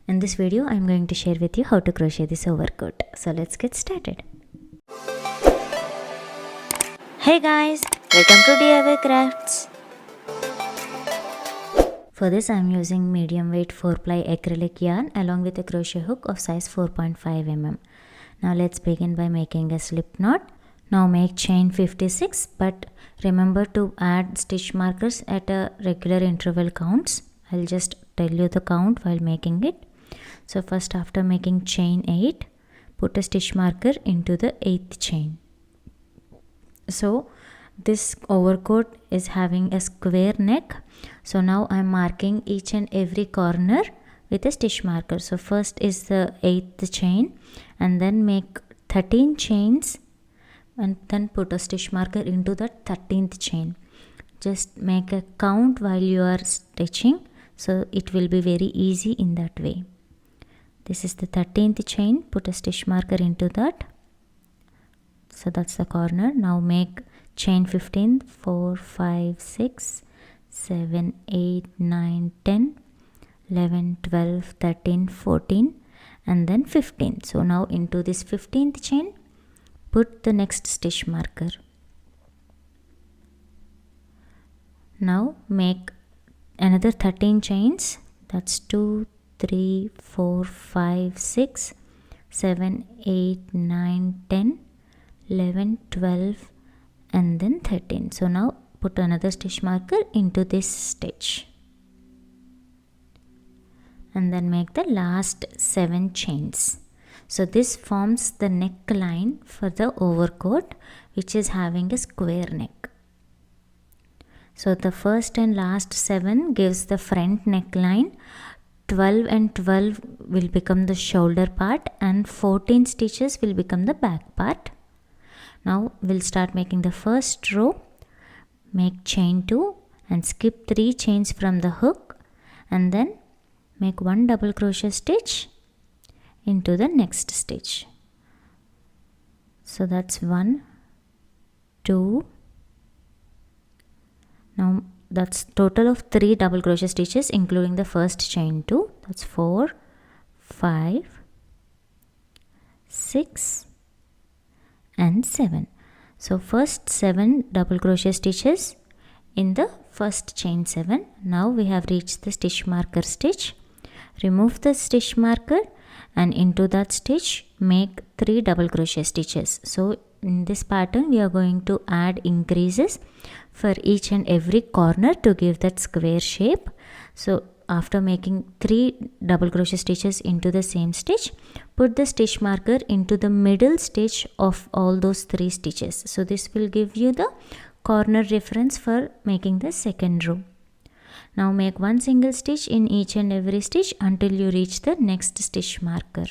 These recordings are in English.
In this video, I am going to share with you how to crochet this overcoat. So let's get started. Hey guys, welcome to DIY Crafts. For this, I am using medium weight 4-ply acrylic yarn along with a crochet hook of size 4.5 mm. Now let's begin by making a slip knot. Now make chain 56, but remember to add stitch markers at a regular interval counts. I'll just tell you the count while making it. So first, after making chain 8, put a stitch marker into the 8th chain. So this overcoat is having a square neck. So now I'm marking each and every corner with a stitch marker. So first is the 8th chain, and then make 13 chains and then put a stitch marker into the 13th chain. Just make a count while you are stitching, so it will be very easy in that way. This is the 13th chain, put a stitch marker into that. So that's the corner. Now make chain 15, 4, 5, 6, 7, 8, 9, 10, 11, 12, 13, 14 and then 15. So now into this 15th chain, put the next stitch marker. Now make another 13 chains. That's 2, 3, 4, 5, 6, 7, 8, 9, 10, 11, 12 and then 13. So now put another stitch marker into this stitch and then make the last 7 chains. So this forms the neckline for the overcoat, which is having a square neck. So the first and last 7 gives the front neckline. 12 and 12 will become the shoulder part and 14 stitches will become the back part. Now we'll start making the first row. Make chain 2 and skip 3 chains from the hook and then make 1 double crochet stitch into the next stitch. So that's 1, 2. Now that's total of 3 double crochet stitches including the first chain 2. That's 4, 5, 6 and 7. So first 7 double crochet stitches in the first chain 7. Now we have reached the stitch marker stitch. Remove the stitch marker and into that stitch make 3 double crochet stitches. So in this pattern we are going to add increases for each and every corner to give that square shape. So after making 3 double crochet stitches into the same stitch, put the stitch marker into the middle stitch of all those 3 stitches. So this will give you the corner reference for making the second row. Now make 1 single stitch in each and every stitch until you reach the next stitch marker.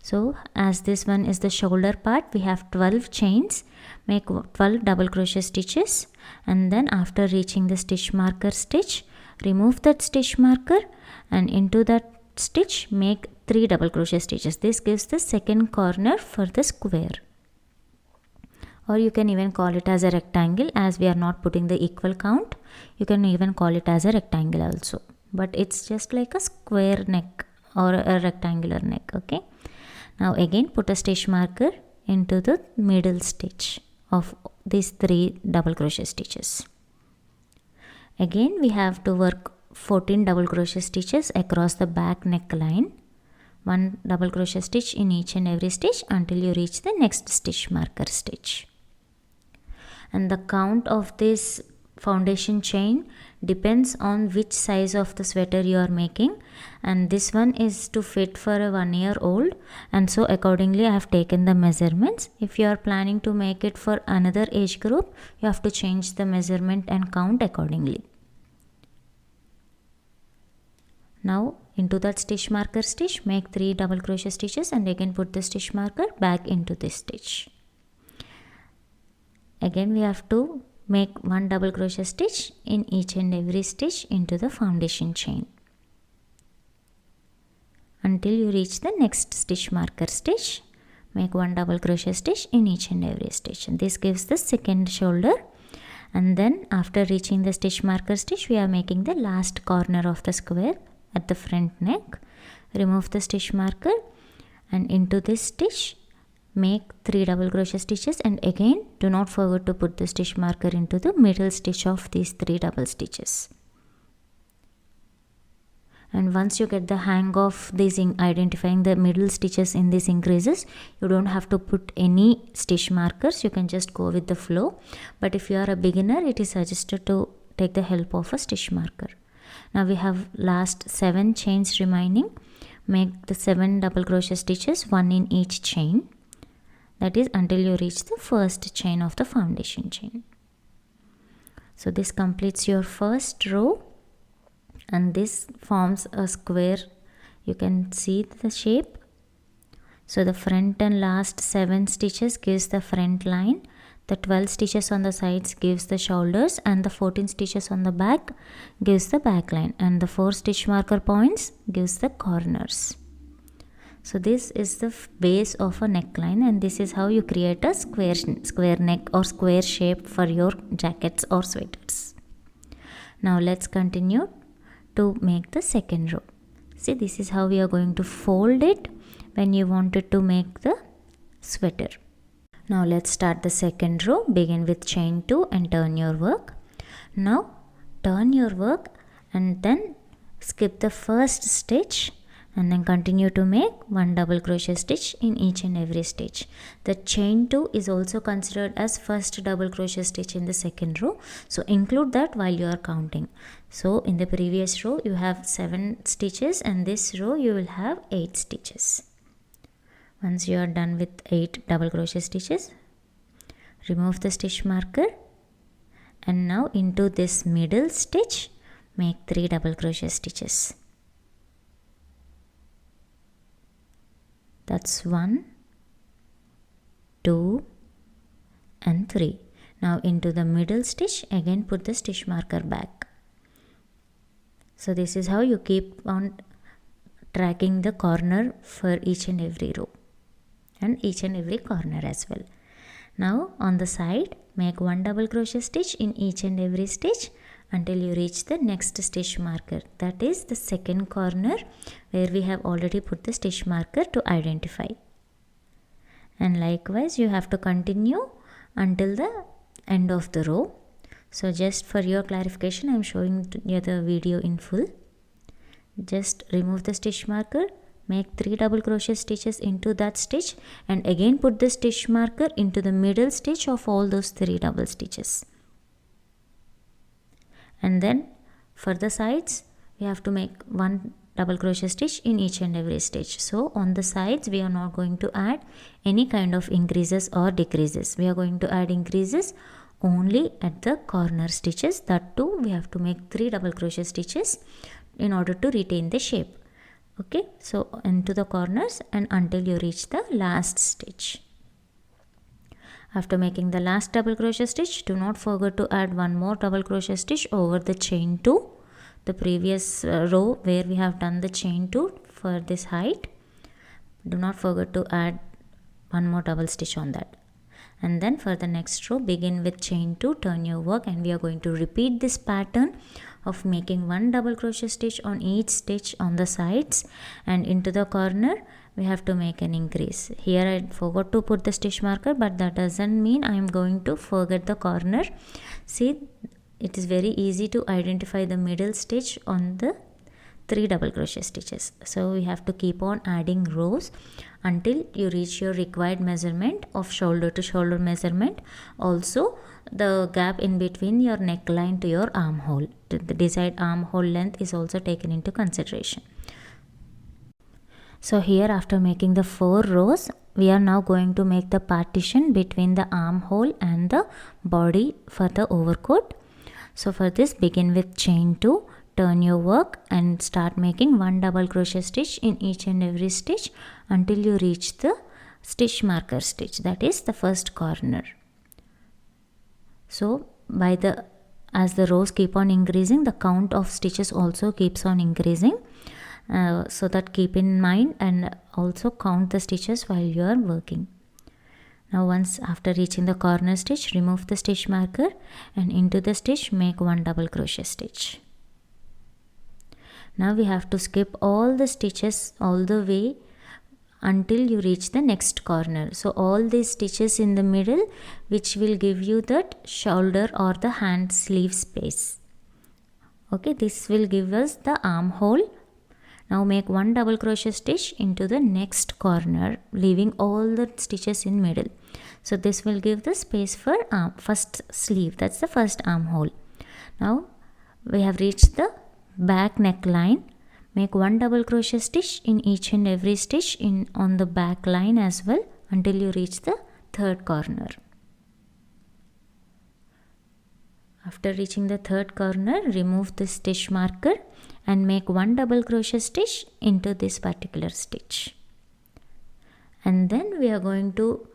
So as this one is the shoulder part, we have 12 chains. Make 12 double crochet stitches and then after reaching the stitch marker stitch, remove that stitch marker and into that stitch make 3 double crochet stitches. This gives the second corner for the square. Or you can even call it as a rectangle, as we are not putting the equal count. You can even call it as a rectangle also, but it's just like a square neck or a rectangular neck. Okay, now again put a stitch marker into the middle stitch of these 3 double crochet stitches. Again we have to work 14 double crochet stitches across the back neckline. 1 double crochet stitch in each and every stitch until you reach the next stitch marker stitch. And the count of this foundation chain depends on which size of the sweater you are making, and this one is to fit for a 1-year-old, and so accordingly I have taken the measurements. If you are planning to make it for another age group, you have to change the measurement and count accordingly. Now into that stitch marker stitch make 3 double crochet stitches and again put the stitch marker back into this stitch. Again we have to make 1 double crochet stitch in each and every stitch into the foundation chain until you reach the next stitch marker stitch. Make 1 double crochet stitch in each and every stitch, and this gives the second shoulder. And then after reaching the stitch marker stitch, we are making the last corner of the square at the front neck, remove the stitch marker, and into this stitch make 3 double crochet stitches, and again do not forget to put the stitch marker into the middle stitch of these 3 double stitches. And once you get the hang of this in identifying the middle stitches in these increases, you don't have to put any stitch markers, you can just go with the flow. But if you are a beginner, it is suggested to take the help of a stitch marker. Now we have last 7 chains remaining. Make the 7 double crochet stitches, 1 in each chain, that is until you reach the first chain of the foundation chain. So this completes your first row, and this forms a square. You can see the shape. So the front and last 7 stitches gives the front line, the 12 stitches on the sides gives the shoulders, and the 14 stitches on the back gives the back line, and the 4 stitch marker points gives the corners. So this is the base of a neckline, and this is how you create a square neck or square shape for your jackets or sweaters. Now let's continue to make the second row. See, this is how we are going to fold it when you wanted to make the sweater. Now let's start the second row. Begin with chain 2 and turn your work. Now turn your work and then skip the first stitch, and then continue to make 1 double crochet stitch in each and every stitch. The chain 2 is also considered as first double crochet stitch in the second row, so include that while you are counting. So in the previous row you have 7 stitches, and this row you will have 8 stitches. Once you are done with 8 double crochet stitches, remove the stitch marker, and now into this middle stitch make 3 double crochet stitches. That's 1, 2 and 3. Now into the middle stitch again put the stitch marker back. So this is how you keep on tracking the corner for each and every row and each and every corner as well. Now on the side make 1 double crochet stitch in each and every stitch until you reach the next stitch marker, that is the second corner where we have already put the stitch marker to identify. And likewise you have to continue until the end of the row. So just for your clarification, I am showing you the video in full. Just remove the stitch marker, make 3 double crochet stitches into that stitch, and again put the stitch marker into the middle stitch of all those 3 double stitches. And then for the sides we have to make 1 double crochet stitch in each and every stitch. So on the sides we are not going to add any kind of increases or decreases. We are going to add increases only at the corner stitches. That too we have to make 3 double crochet stitches in order to retain the shape. Okay, so into the corners and until you reach the last stitch. After making the last double crochet stitch, do not forget to add 1 more double crochet stitch over the chain 2, the previous row where we have done the chain 2 for this height. Do not forget to add 1 more double stitch on that. And then for the next row, begin with chain 2, turn your work, and we are going to repeat this pattern of making 1 double crochet stitch on each stitch on the sides, and into the corner we have to make an increase. Here I forgot to put the stitch marker, but that doesn't mean I am going to forget the corner. See, it is very easy to identify the middle stitch on the 3 double crochet stitches. So we have to keep on adding rows until you reach your required measurement of shoulder to shoulder measurement. Also the gap in between your neckline to your armhole, the desired armhole length is also taken into consideration. So here after making the 4 rows, we are now going to make the partition between the armhole and the body for the overcoat. So for this, begin with chain 2, turn your work and start making 1 double crochet stitch in each and every stitch until you reach the stitch marker stitch, that is the first corner. So as the rows keep on increasing, the count of stitches also keeps on increasing. So that keep in mind and also count the stitches while you are working. Now once after reaching the corner stitch, remove the stitch marker and into the stitch make 1 double crochet stitch. Now we have to skip all the stitches all the way until you reach the next corner. So all these stitches in the middle, which will give you that shoulder or the hand sleeve space. Okay, this will give us the armhole. Now make one double crochet stitch into the next corner, leaving all the stitches in middle. So this will give the space for first sleeve. That's the first armhole. Now we have reached the back neckline. Make one double crochet stitch in each and every stitch on the back line as well until you reach the third corner. After reaching the third corner, remove the stitch marker and make one double crochet stitch into this particular stitch. And then we are going to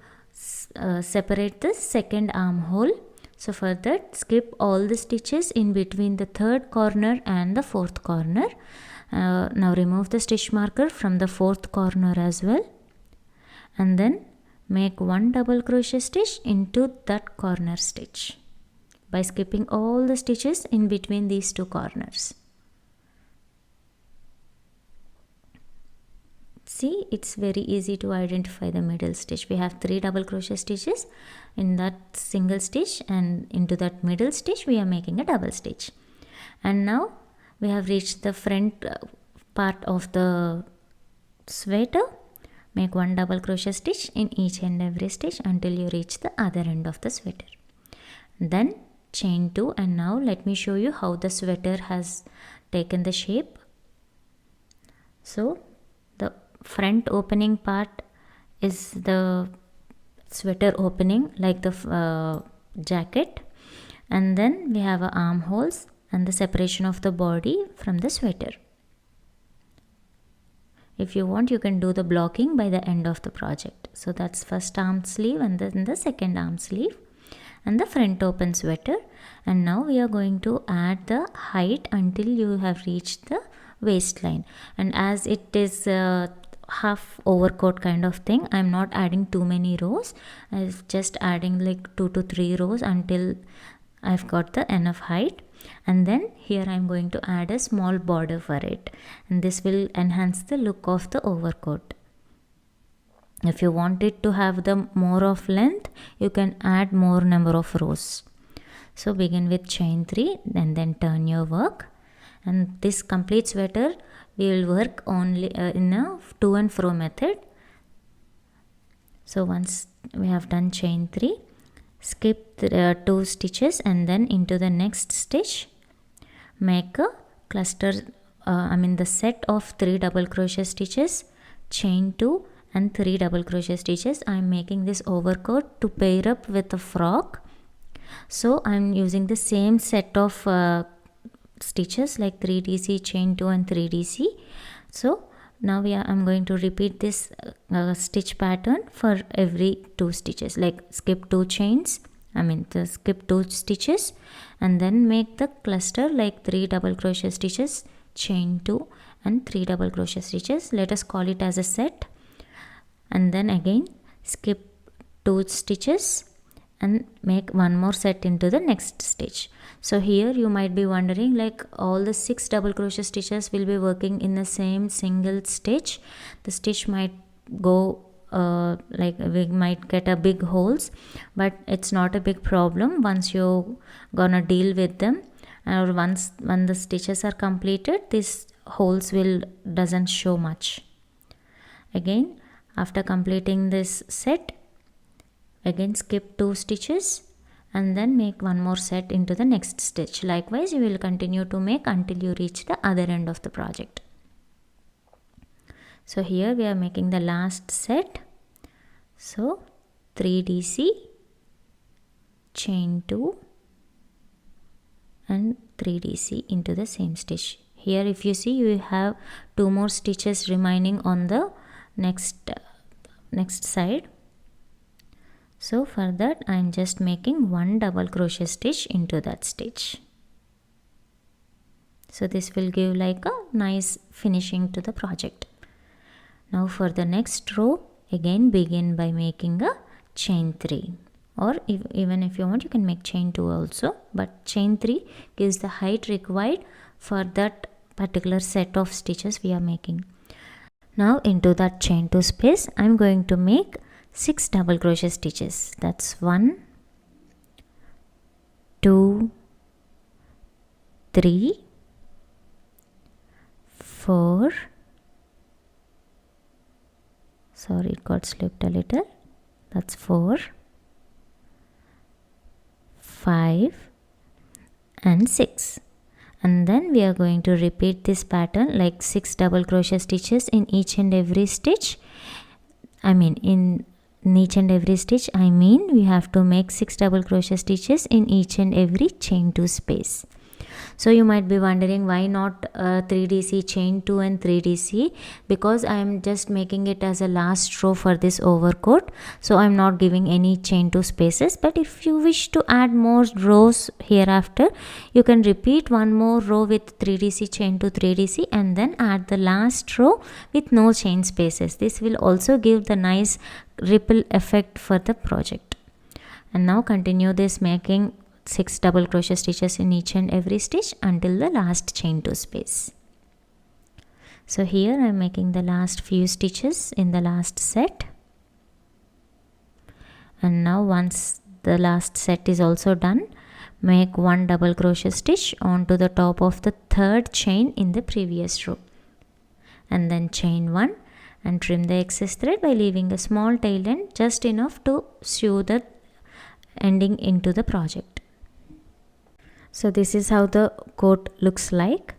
separate the second armhole. So for that, skip all the stitches in between the third corner and the fourth corner. Now remove the stitch marker from the fourth corner as well, and then make one double crochet stitch into that corner stitch by skipping all the stitches in between these two corners. See, it's very easy to identify the middle stitch. We have 3 double crochet stitches in that single stitch, and into that middle stitch we are making a double stitch. And now we have reached the front part of the sweater. Make one double crochet stitch in each and every stitch until you reach the other end of the sweater. Then chain 2, and now let me show you how the sweater has taken the shape. So the front opening part is the sweater opening like the jacket, and then we have armholes and the separation of the body from the sweater. If you want, you can do the blocking by the end of the project. So that's first arm sleeve and then the second arm sleeve and the front open sweater. And now we are going to add the height until you have reached the waistline. And as it is half overcoat kind of thing, I'm not adding too many rows. I'm just adding like 2 to 3 rows until I've got the enough height. And then here I'm going to add a small border for it, and this will enhance the look of the overcoat. If you want it to have the more of length, you can add more number of rows. So begin with chain 3 and then turn your work. And this complete sweater we will work only in a to and fro method. So once we have done chain 3, skip the 2 stitches and then into the next stitch make a cluster, the set of 3 double crochet stitches, chain 2 and 3 double crochet stitches. I am making this overcoat to pair up with a frock, so I am using the same set of stitches like 3DC, chain 2 and 3DC. So now I'm going to repeat this stitch pattern for every 2 stitches, like skip 2 chains, skip 2 stitches and then make the cluster like 3 double crochet stitches, chain 2 and 3 double crochet stitches. Let us call it as a set. And then again skip 2 stitches and make one more set into the next stitch. So here you might be wondering, like all the 6 double crochet stitches will be working in the same single stitch. The stitch might go like we might get a big holes, but it's not a big problem once you're gonna deal with them, or when the stitches are completed, these holes doesn't show much. Again, after completing this set, again skip 2 stitches and then make one more set into the next stitch. Likewise you will continue to make until you reach the other end of the project. So here we are making the last set. So 3DC, chain 2 and 3DC into the same stitch. Here if you see, you have 2 more stitches remaining on the next side. So for that I am just making 1 double crochet stitch into that stitch. So this will give like a nice finishing to the project. Now for the next row, again begin by making a chain 3, or even if you want, you can make chain 2 also, but chain 3 gives the height required for that particular set of stitches we are making. Now into that chain 2 space I'm going to make 6 double crochet stitches. That's 1, 2, 3, 4, sorry it got slipped a little, that's 4, 5 and 6. And then we are going to repeat this pattern like 6 double crochet stitches in each and every stitch. In each and every stitch we have to make 6 double crochet stitches in each and every chain 2 space. So you might be wondering why not 3DC chain 2 and 3DC, because I am just making it as a last row for this overcoat, so I am not giving any chain 2 spaces. But if you wish to add more rows hereafter, you can repeat one more row with 3DC chain 2 3DC and then add the last row with no chain spaces. This will also give the nice ripple effect for the project. And now continue this making 6 double crochet stitches in each and every stitch until the last chain 2 space. So here I am making the last few stitches in the last set. And now once the last set is also done, make 1 double crochet stitch onto the top of the third chain in the previous row. And then chain 1 and trim the excess thread by leaving a small tail end, just enough to sew the ending into the project. So this is how the coat looks like.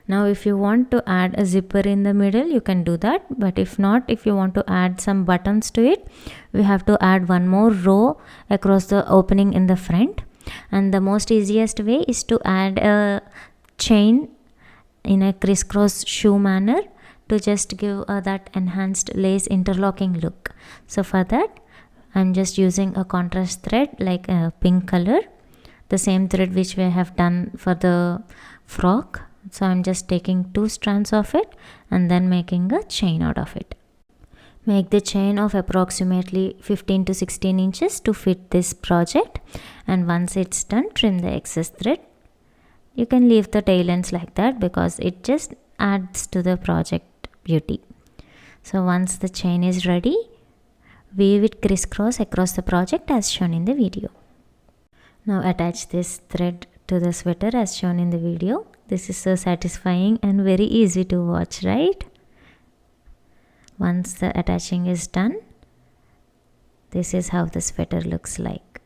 Now if you want to add a zipper in the middle, you can do that, but if not, if you want to add some buttons to it, we have to add one more row across the opening in the front. And the most easiest way is to add a chain in a crisscross shoe manner to just give that enhanced lace interlocking look. So for that I'm just using a contrast thread like a pink color, the same thread which we have done for the frock. So I'm just taking 2 strands of it and then making a chain out of it. Make the chain of approximately 15 to 16 inches to fit this project, and once it's done, trim the excess thread. You can leave the tail ends like that because it just adds to the project beauty. So once the chain is ready, weave it crisscross across the project as shown in the video. Now attach this thread to the sweater as shown in the video. This is so satisfying and very easy to watch, right? Once the attaching is done, this is how the sweater looks like.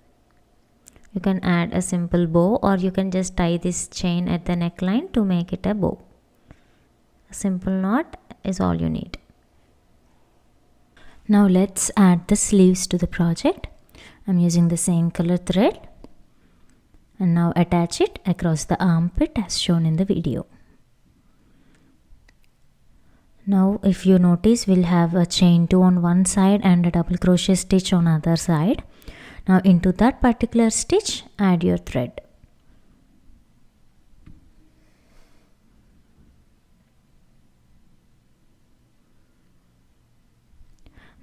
You can add a simple bow, or you can just tie this chain at the neckline to make it a bow. A simple knot is all you need. Now let's add the sleeves to the project. I'm using the same color thread. And now attach it across the armpit as shown in the video. Now if you notice, we'll have a chain 2 on one side and a double crochet stitch on other side. Now into that particular stitch, add your thread.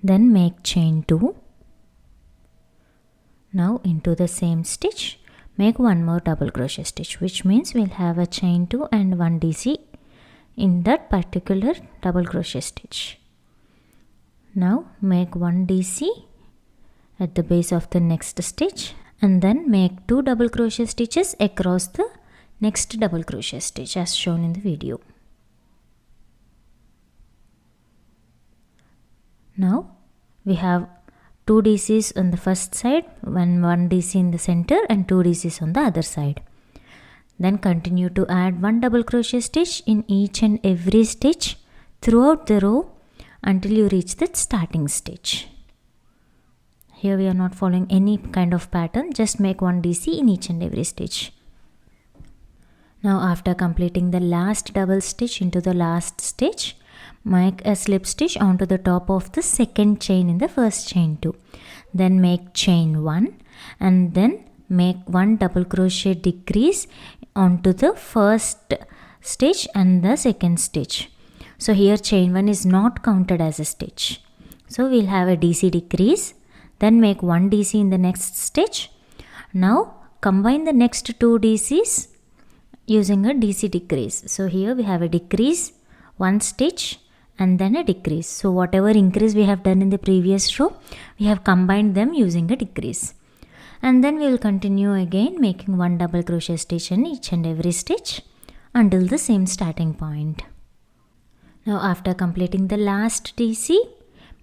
Then make chain 2. Now into the same stitch, make one more double crochet stitch, which means we'll have a chain 2 and 1 DC in that particular double crochet stitch. Now make 1 DC at the base of the next stitch and then make 2 double crochet stitches across the next double crochet stitch as shown in the video. Now we have 2 DCs on the first side, 1 DC in the center and 2 DCs on the other side. Then continue to add 1 double crochet stitch in each and every stitch throughout the row until you reach the starting stitch. Here we are not following any kind of pattern, just make 1 DC in each and every stitch. Now after completing the last double stitch into the last stitch, make a slip stitch onto the top of the second chain in the first chain 2. Then make chain 1 and then make 1 double crochet decrease onto the first stitch and the second stitch. So here chain 1 is not counted as a stitch. So we'll have a DC decrease, then make 1 DC in the next stitch. Now combine the next 2 DCs using a DC decrease. So here we have a decrease, one stitch and then a decrease. So whatever increase we have done in the previous row, we have combined them using a decrease. And then we will continue again making one double crochet stitch in each and every stitch until the same starting point. Now after completing the last DC,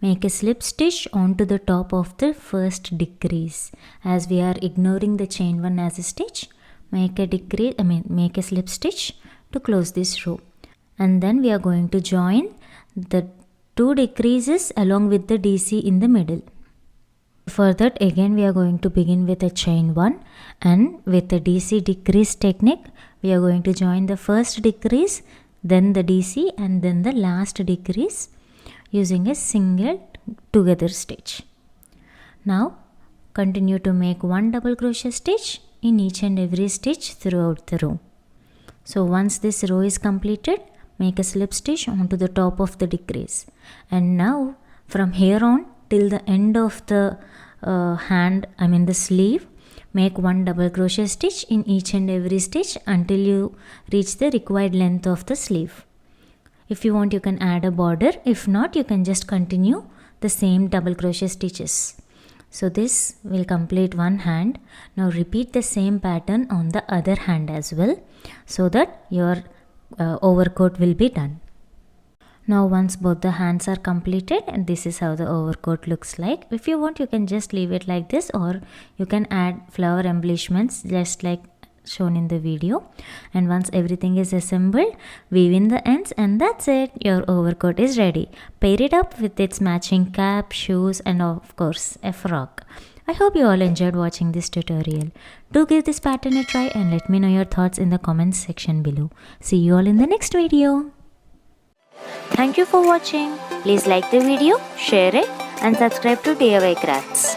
make a slip stitch onto the top of the first decrease. As we are ignoring the chain 1 as a stitch, make a slip stitch to close this row. And then we are going to join the 2 decreases along with the DC in the middle. For that, again we are going to begin with a chain 1, and with the DC decrease technique we are going to join the first decrease, then the DC, and then the last decrease using a single together stitch. Now continue to make one double crochet stitch in each and every stitch throughout the row. So once this row is completed, make a slip stitch onto the top of the decrease. And now from here on till the end of the the sleeve, make one double crochet stitch in each and every stitch until you reach the required length of the sleeve. If you want, you can add a border. If not, you can just continue the same double crochet stitches. So this will complete one hand. Now repeat the same pattern on the other hand as well, so that your overcoat will be done. Now once both the hands are completed, and this is how the overcoat looks like. If you want, you can just leave it like this, or you can add flower embellishments just like shown in the video. And once everything is assembled, weave in the ends, and that's it. Your overcoat is ready. Pair it up with its matching cap, shoes, and of course a frock. I hope you all enjoyed watching this tutorial. Do give this pattern a try and let me know your thoughts in the comments section below. See you all in the next video. Thank you for watching. Please like the video, share it, and subscribe to DIY Crafts.